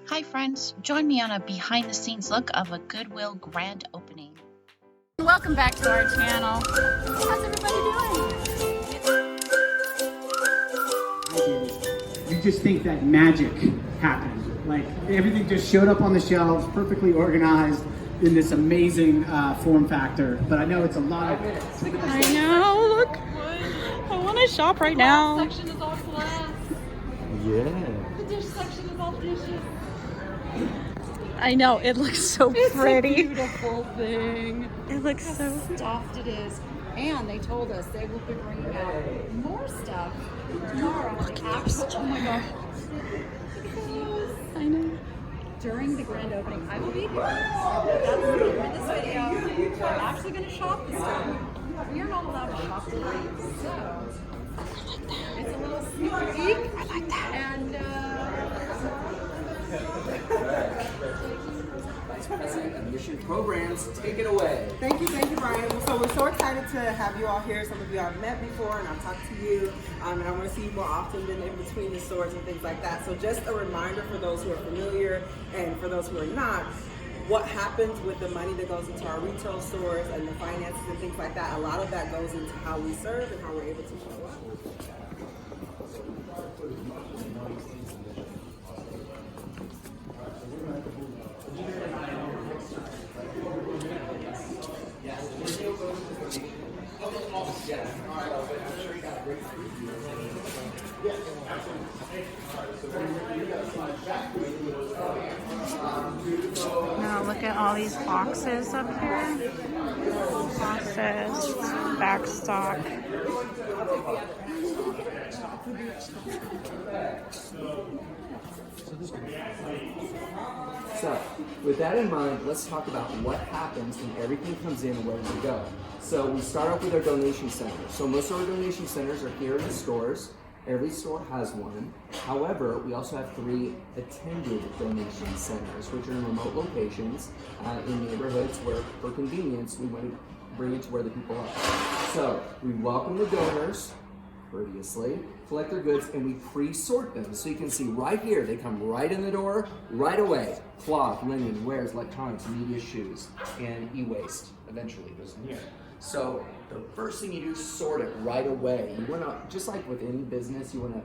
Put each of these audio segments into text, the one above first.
Hi friends, join me on a behind the scenes look of a Goodwill grand opening. Welcome back to our channel. How's everybody doing? You just think that magic happened. Like everything just showed up on the shelves, perfectly organized in this amazing form factor. But I know it's a lot of minutes. I know, look. I want to shop right now. The section is all glass. Yeah. The dish section is all dishes. I know, it looks so It's pretty. a beautiful thing. It looks How so stuffed it is. And they told us they will be bringing out more stuff tomorrow. Oh my gosh. I know. During the grand opening, I will be here. That's the name of this video. I'm actually going to shop this time. We are not allowed to shop tonight, so it's a little sneak peek. I like that. And Vice President of Mission Programs, take it away. Thank you, Brian. So we're so excited to have you all here. Some of you I've met before and I've talked to you, and I want to see you more often than in between the stores and things like that. So just a reminder for those who are familiar and for those who are not, what happens with the money that goes into our retail stores and the finances and things like that, a lot of that goes into how we serve and how we're able to show up. Now look at all these boxes up here. Boxes, back stock. So, with that in mind, let's talk about what happens when everything comes in and where we go. So we start off with our donation centers. So most of our donation centers are here in the stores. Every store has one. However, we also have 3 attended donation centers, which are in remote locations in neighborhoods where, for convenience, we want to bring it to where the people are. So we welcome the donors courteously, collect their goods, and we pre-sort them. So you can see right here, they come right in the door, right away. Cloth, linen, wares, electronics, media, shoes, and e-waste eventually goes in here. So the first thing you do is sort it right away. You want to, just like within business, you want to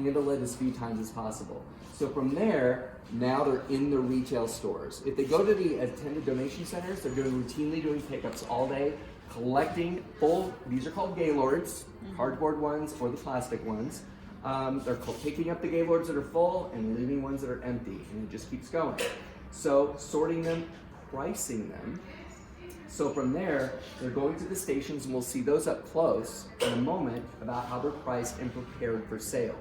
handle it as few times as possible. So from there, now they're in the retail stores. If they go to the attended donation centers, they're routinely doing pickups all day, collecting full, these are called Gaylords, cardboard ones or the plastic ones. They're picking up the Gaylords that are full and leaving ones that are empty, and it just keeps going. So sorting them, pricing them. So from there, they're going to the stations, and we'll see those up close in a moment about how they're priced and prepared for sale.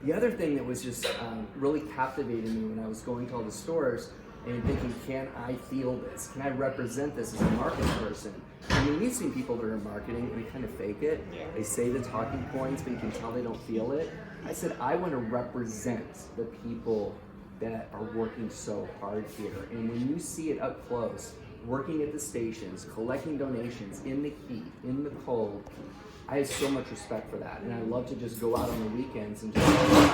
The other thing that was just really captivating me when I was going to all the stores and thinking, can I feel this? Can I represent this as a marketing person? I mean, we've seen people that are in marketing and they kind of fake it. They say the talking points, but you can tell they don't feel it. I said, I want to represent the people that are working so hard here. And when you see it up close, working at the stations, collecting donations in the heat, in the cold, I have so much respect for that. And I love to just go out on the weekends and just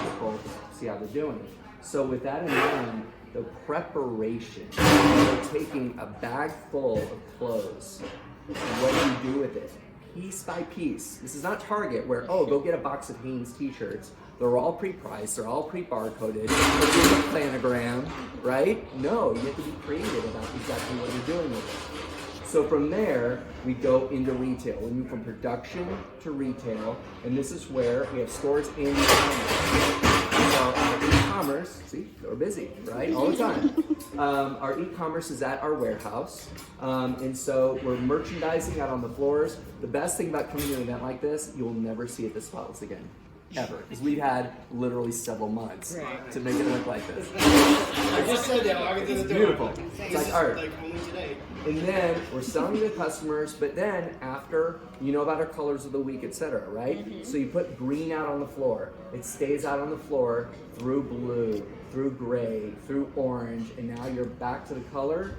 people see how they're doing. So with that in mind, the preparation, they're taking a bag full of clothes, and what do you do with it? Piece by piece. This is not Target where, oh, go get a box of Hanes t-shirts. They're all pre-priced, they're all pre-barcoded, there's a planogram, right? No, you have to be creative about exactly what you're doing with it. So from there, we go into retail. We move from production to retail, and this is where we have stores in e-commerce. So our e-commerce, see, we're busy, right? All the time. Our e-commerce is at our warehouse, and so we're merchandising out on the floors. The best thing about coming to an event like this, you'll never see it this spotless again. Ever, because we've had literally several months to make it look like this. I just said that. I It's beautiful. It's like art. Like only today. And then we're selling to customers, but then after, you know about our colors of the week, etc., right? So you put green out on the floor. It stays out on the floor through blue, through gray, through orange, and now you're back to the color.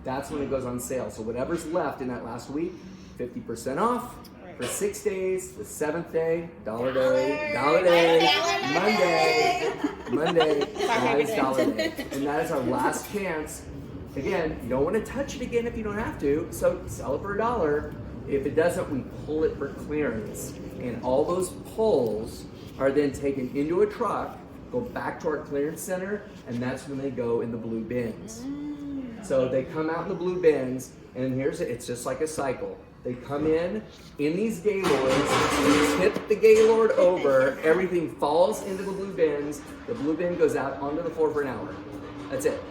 That's when it goes on sale. So whatever's left in that last week, 50% off. For 6 days, the 7th day, dollar day, Monday, Monday, highest dollar day. And that is our last chance. Again, you don't want to touch it again if you don't have to, so sell it for $1. If it doesn't, we pull it for clearance. And all those pulls are then taken into a truck, go back to our clearance center, and that's when they go in the blue bins. So they come out in the blue bins, and it's just like a cycle. They come in these Gaylords, tip the Gaylord over, everything falls into the blue bins, the blue bin goes out onto the floor for an hour. That's it.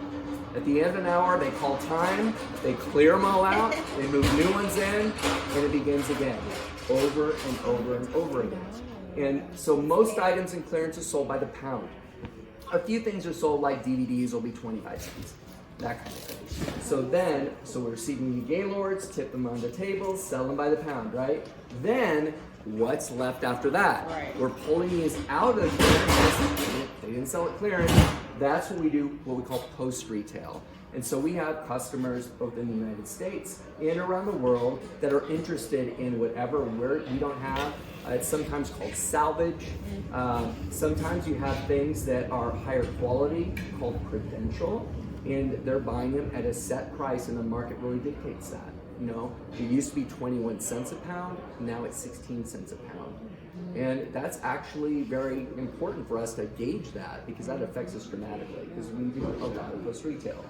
At the end of an hour, they call time, they clear them all out, they move new ones in, and it begins again, over and over and over again. And so most items in clearance are sold by the pound. A few things are sold like DVDs will be 25 cents, that kind of thing. So we're receiving the Gaylords, tip them on the tables, sell them by the pound, right? Then, what's left after that? Right. We're pulling these out of the clearance. They didn't sell at clearance. That's what we do, what we call post-retail. And so we have customers both in the United States and around the world that are interested in whatever we don't have. It's sometimes called salvage. Sometimes you have things that are higher quality, called credential, and they're buying them at a set price, and the market really dictates that. You know, it used to be 21 cents a pound, now it's 16 cents a pound. And that's actually very important for us to gauge that, because that affects us dramatically, because we do a lot of post retail.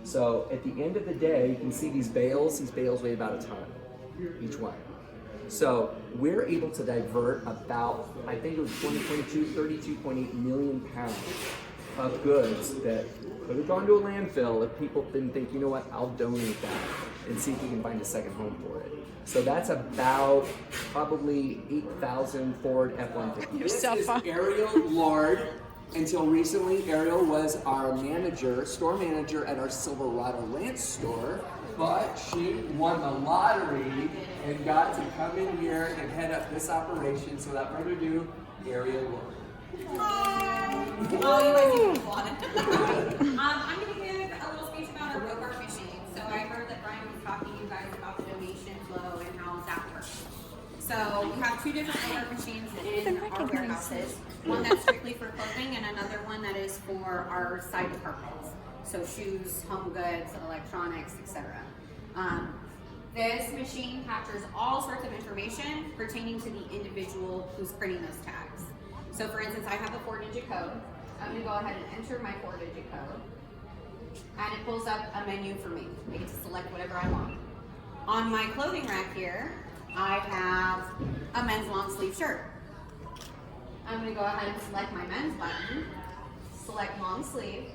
So at the end of the day, you can see these bales weigh about a ton, each one. So we're able to divert about, I think it was 2022, 32.8 million pounds of goods that could have gone to a landfill if people didn't think, you know what, I'll donate that and see if we can find a second home for it. So that's about probably 8,000 Ford F-150. This is Ariel Lard. Until recently, Ariel was our store manager at our Silverado Ranch store, but she won the lottery and got to come in here and head up this operation. So without further ado, Ariel Lard. Hi! Oh, you guys even applauded. I'm going to give a little speech about our Roper machine. So I heard that Brian was talking to you guys about the donation flow and how that works. So we have two different Roper machines in our warehouses. One that's strictly for clothing and another one that is for our side departments. So shoes, home goods, electronics, etc. This machine captures all sorts of information pertaining to the individual who's printing those tags. So for instance, I have a 4-digit code. I'm going to go ahead and enter my 4-digit code. And it pulls up a menu for me. I get to select whatever I want. On my clothing rack here, I have a men's long sleeve shirt. I'm going to go ahead and select my men's button, select long sleeve,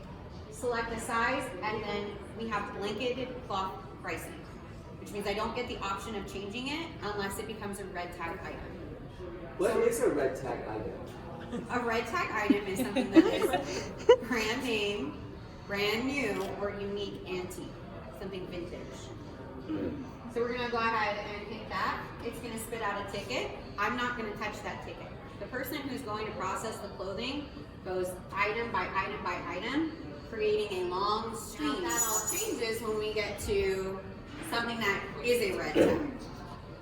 select the size, and then we have blanketed cloth pricing, which means I don't get the option of changing it unless it becomes a red tag item. What is a red tag item? A red tag item is something that is brand name, brand new, or unique antique, something vintage. So we're going to go ahead and hit that. It's going to spit out a ticket. I'm not going to touch that ticket. The person who's going to process the clothing goes item by item by item, creating a long stream. That all changes when we get to something that is a red tag.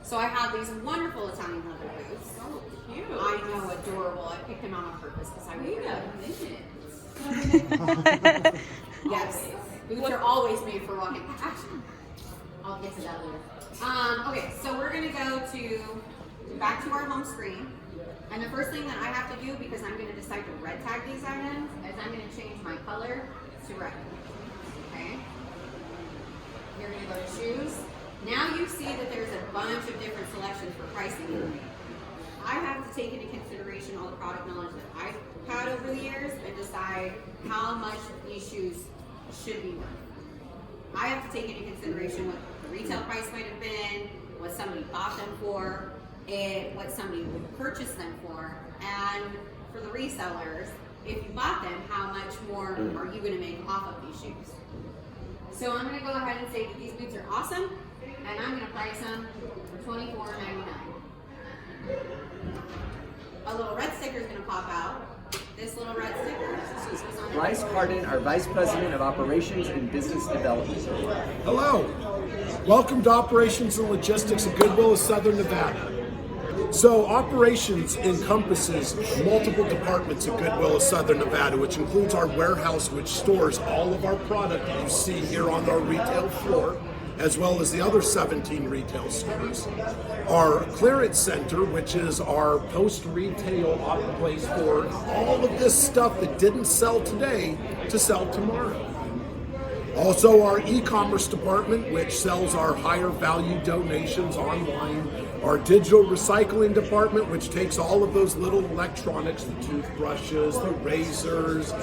So I have these wonderful Italian leather boots. Oh, cute. I know, adorable. I picked them out on purpose because I Wait wear a minute. Yes, boots are always made for walking. Actually, I'll get to that later. Okay, so we're gonna go back to our home screen. And the first thing that I have to do, because I'm going to decide to red tag these items, is I'm going to change my color to red. Okay? You're going to go to shoes. Now you see that there's a bunch of different selections for pricing. I have to take into consideration all the product knowledge that I've had over the years and decide how much these shoes should be worth. I have to take into consideration what the retail price might have been, what somebody bought them for, and what somebody would purchase them for, and for the resellers, if you bought them, how much more are you going to make off of these shoes? So I'm going to go ahead and say that these boots are awesome, and I'm going to price them for $24.99. A little red sticker is going to pop out. This little red sticker. This is Bryce Hardin, our Vice President of Operations and Business Development. Hello. Welcome to Operations and Logistics at Goodwill of Southern Nevada. So operations encompasses multiple departments at Goodwill of Southern Nevada, which includes our warehouse, which stores all of our product you see here on our retail floor, as well as the other 17 retail stores. Our clearance center, which is our post-retail place for all of this stuff that didn't sell today to sell tomorrow. Also our e-commerce department, which sells our higher value donations online. Our digital recycling department, which takes all of those little electronics, the toothbrushes, the razors,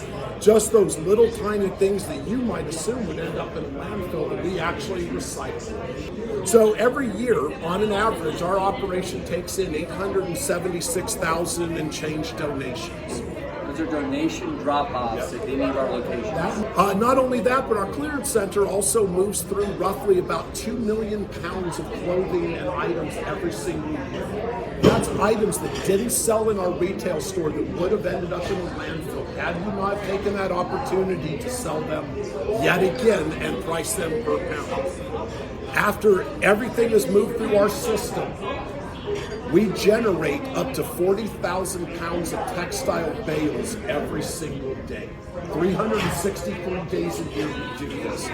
just those little tiny things that you might assume would end up in a landfill that we actually recycle. So every year, on an average, our operation takes in 876,000 and change donations. Those are donation drop-offs at any of our locations. Not only that, but our clearance center also moves through roughly about 2 million pounds of clothing and items every single year. That's items that didn't sell in our retail store that would have ended up in a landfill had we not taken that opportunity to sell them yet again and price them per pound. After everything is moved through our system, we generate up to 40,000 pounds of textile bales every single day. 363 days a year we do this.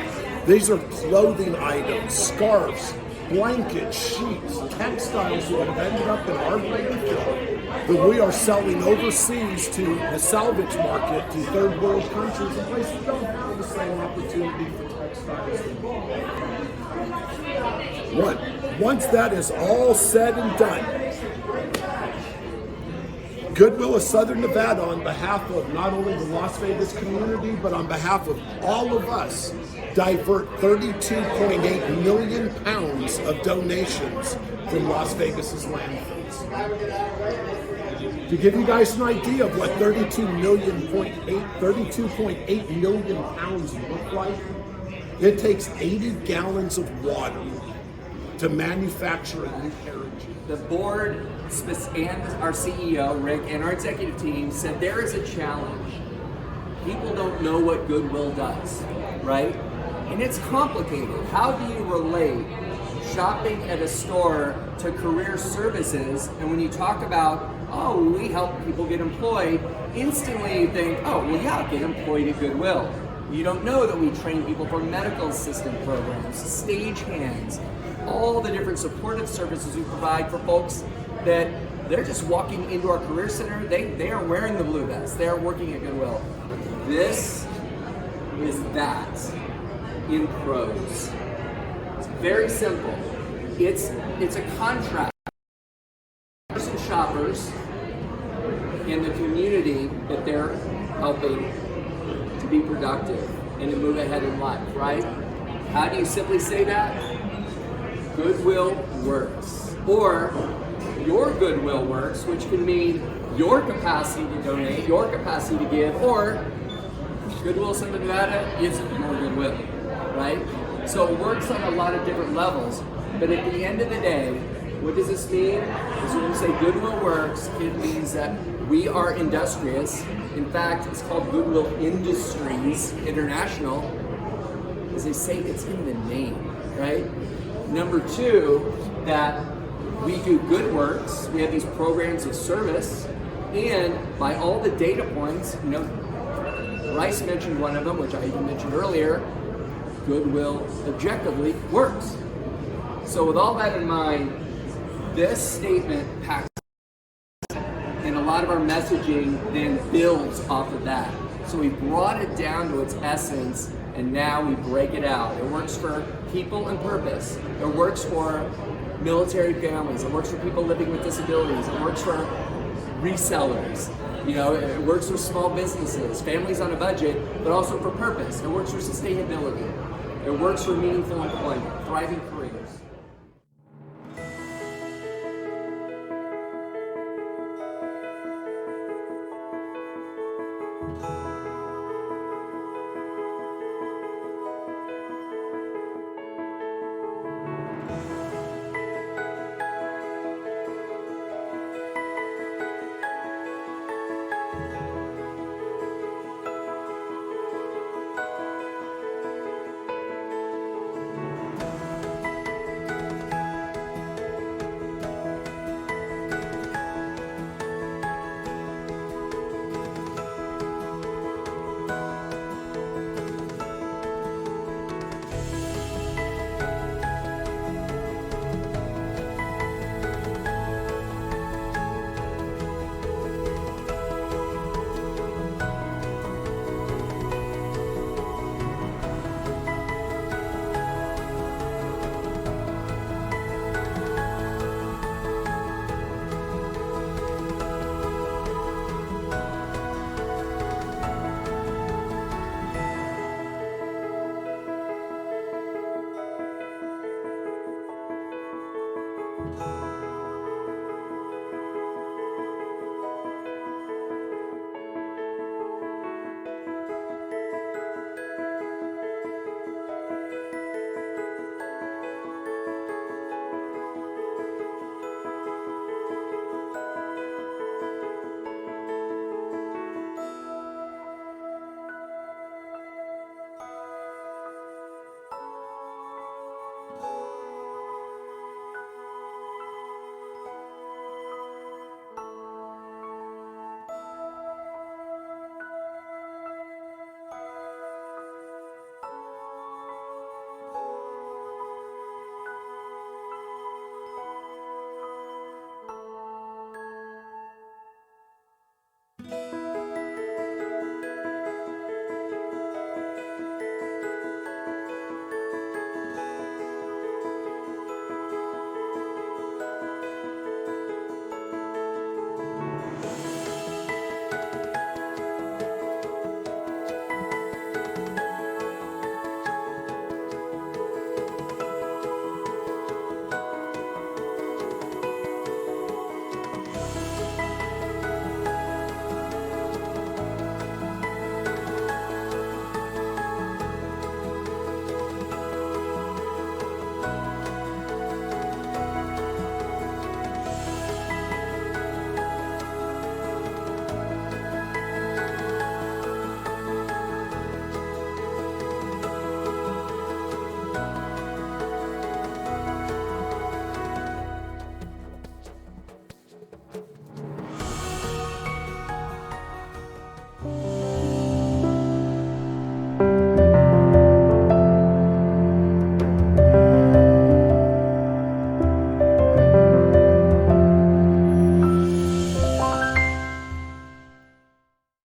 These are clothing items, scarves, blankets, sheets, textiles that have ended up in our landfill that we are selling overseas to the salvage market, to third world countries and places that don't have the same opportunity for textiles. Once that is all said and done, Goodwill of Southern Nevada, on behalf of not only the Las Vegas community, but on behalf of all of us, divert 32.8 million pounds of donations from Las Vegas's landfills. To give you guys an idea of what 32.8 million pounds look like, it takes 80 gallons of water to manufacture a new pair of jeans. The board and our CEO, Rick, and our executive team said there is a challenge. People don't know what Goodwill does, right? And it's complicated. How do you relate shopping at a store to career services? And when you talk about, oh, we help people get employed, instantly you think, oh, well, yeah, get employed at Goodwill. You don't know that we train people for medical assistant programs, stagehands, all the different supportive services we provide for folks that they're just walking into our career center. They are wearing the blue vest. They are working at Goodwill. This is that in prose. It's very simple. It's a contract. Some shoppers in the community that they're helping to be productive and to move ahead in life, right? How do you simply say that? Goodwill works. Or your Goodwill works, which can mean your capacity to donate, your capacity to give, or Goodwill Southern Nevada is your Goodwill, right? So it works on a lot of different levels, but at the end of the day, what does this mean? Is when we say Goodwill works, it means that we are industrious. In fact, it's called Goodwill Industries International. As they say, it's in the name, right? Number two, that we do good works. We have these programs of service, and by all the data points, Rice mentioned one of them, which I even mentioned earlier, Goodwill objectively works. So with all that in mind, this statement packs, and a lot of our messaging then builds off of that. So we brought it down to its essence, and now we break it out. It works for people and purpose. It works for military families. It works for people living with disabilities. It works for resellers. It works for small businesses, families on a budget, but also for purpose. It works for sustainability. It works for meaningful employment, thriving careers.